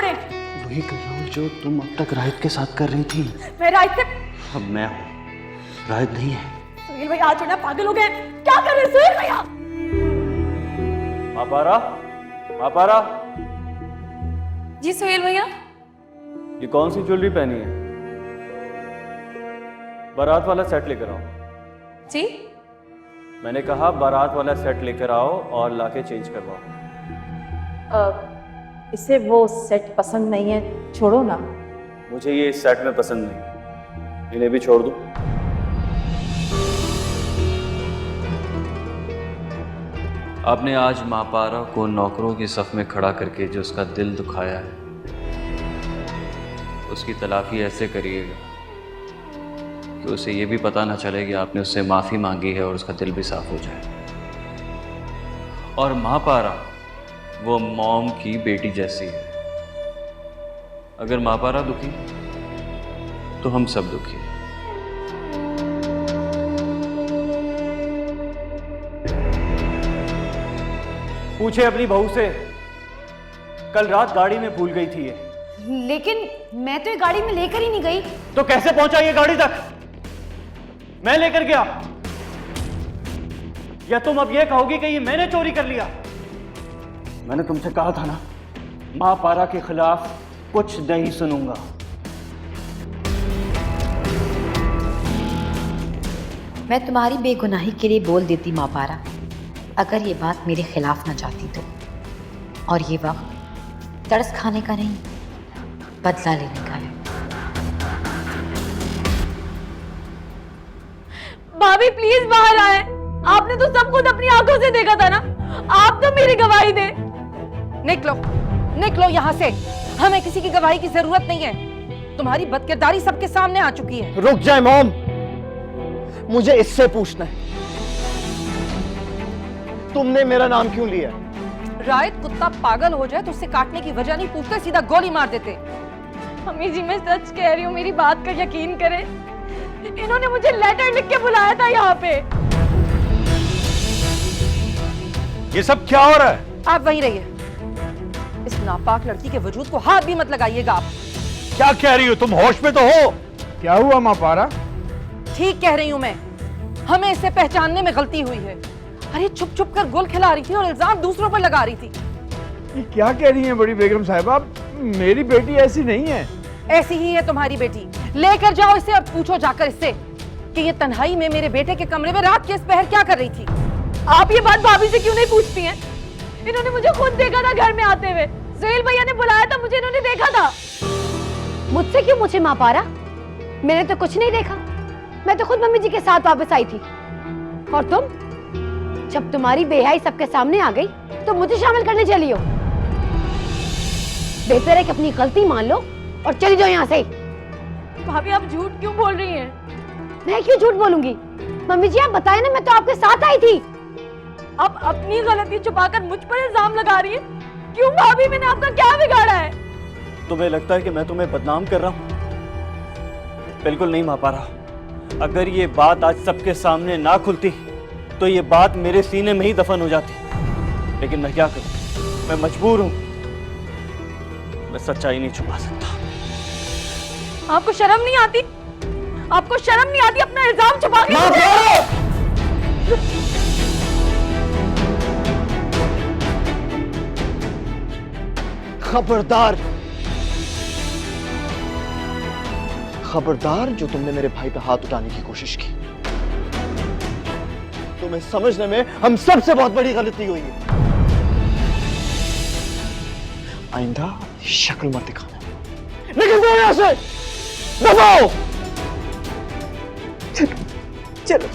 रहे हैं? वही कर रहा हूँ जो तुम अब तक राहित के साथ कर रही थी। मैं राहित से... अब मैं हूँ, राहित नहीं है। सुहेल भैया आज छोड़ना, पागल हो गए, क्या कर रहे हैं सुहेल भैया? मापारा, मापारा, जी सुहेल भैया। ये कौन सी ज्वेलरी पहनी है? बारात वाला सेट लेकर आओ। जी मैंने कहा बारात वाला सेट लेकर आओ और लाके चेंज करवाओ। इसे वो सेट पसंद नहीं है, छोड़ो ना। मुझे ये इस सेट में पसंद नहीं, इन्हें भी छोड़ दो। आपने आज मापारा को नौकरों की सफ में खड़ा करके जो उसका दिल दुखाया है, उसकी तलाफी ऐसे करिएगा कि उसे ये भी पता ना चले कि आपने उससे माफ़ी मांगी है और उसका दिल भी साफ हो जाए। और मापारा वो मॉम की बेटी जैसी है। अगर मापारा दुखी तो हम सब दुखी। पूछे अपनी बहू से, कल रात गाड़ी में भूल गई थी ये। लेकिन मैं तो ये गाड़ी में लेकर ही नहीं गई। तो कैसे पहुंचा ये गाड़ी तक? मैं लेकर गया? या तुम अब ये कहोगी कि ये मैंने चोरी कर लिया? मैंने तुमसे कहा था ना, मां पारा के खिलाफ कुछ नहीं सुनूंगा। मैं तुम्हारी बेगुनाही के लिए बोल देती माँ पारा, अगर ये बात मेरे खिलाफ ना जाती तो। और ये वक्त तरस खाने का नहीं, बदला लेने का है। भाभी प्लीज बाहर आए, आपने तो सब कुछ अपनी आंखों से देखा था ना, आप तो मेरी गवाही दे। निकलो निकलो यहाँ से, हमें किसी की गवाही की जरूरत नहीं है। तुम्हारी बदकिरदारी सबके सामने आ चुकी है। रुक जाए मॉम, मुझे इससे पूछना है, तुमने मेरा नाम क्यों लिया? रायत कुत्ता पागल हो जाए तो उससे काटने की वजह नहीं पूछते, सीधा गोली मार देते। अम्मी जी मैं सच कह रही हूँ, मेरी बात का यकीन करें। इन्होंने मुझे लेटर लिख के बुलाया था यहाँ पे। ये सब क्या हो रहा है? आप वहीं रहिए, इस नापाक लड़की के वजूद को हाथ भी मत लगाइएगा आप। क्या कह रही हो तुम? होश में तो हो? क्या हुआ माँ पारा? ठीक कह रही हूँ मैं, हमें इसे पहचानने में गलती हुई है। अरे छुप छुप कर गोल खिला रही थी और इल्जाम दूसरों पर लगा रही थी। ये क्या कह रही हैं बड़ी बेगम साहिबा? मेरी बेटी ऐसी नहीं है। ऐसी ही है तुम्हारी बेटी। लेकर जाओ इसे और पूछो जाकर इससे कि ये तन्हाई में मेरे बेटे के कमरे में रात के इस पहर क्या कर रही थी। आप ये बात भाभी से क्यों नहीं पूछती हैं? इन्होंने मुझे खुद देखा था घर में आते हुए, सुहेल भैया ने बुलाया था मुझे, इन्होंने देखा था। मुझसे क्यों पूछे माँ पारा? मैंने तो कुछ नहीं देखा, मैं तो खुद मम्मी जी के साथ वापस आई थी। और तुम, जब तुम्हारी बेहयाई सबके सामने आ गई तो मुझे शामिल करने चली हो। बेहतर है कि अपनी गलती मान लो और चली जाओ यहाँ से। भाभी आप झूठ क्यों बोल रही हैं? मैं क्यों झूठ बोलूंगी? मम्मी जी आप बताए ना, मैं तो आपके साथ आई थी। आप अपनी गलती छुपाकर मुझ पर इल्जाम लगा रही है। क्यों भाभी, मैंने आपका क्या बिगाड़ा है? तुम्हें लगता है कि मैं तुम्हें बदनाम कर रहा हूं? बिल्कुल नहीं माँ पारा। अगर ये बात आज सबके सामने ना खुलती तो ये बात मेरे सीने में ही दफन हो जाती। लेकिन मैं क्या करूं, मैं मजबूर हूं, मैं सच्चाई नहीं छुपा सकता। आपको शर्म नहीं आती? आपको शर्म नहीं आती अपना इल्जाम छुपा के? खबरदार, खबरदार जो तुमने मेरे भाई पे हाथ उठाने की कोशिश की। तुम्हें समझने में हम सबसे बहुत बड़ी गलती हुई है। आइंदा शक्ल मत दिखाना। निकल जाओ यहां से, दबाओ। चलो चलो।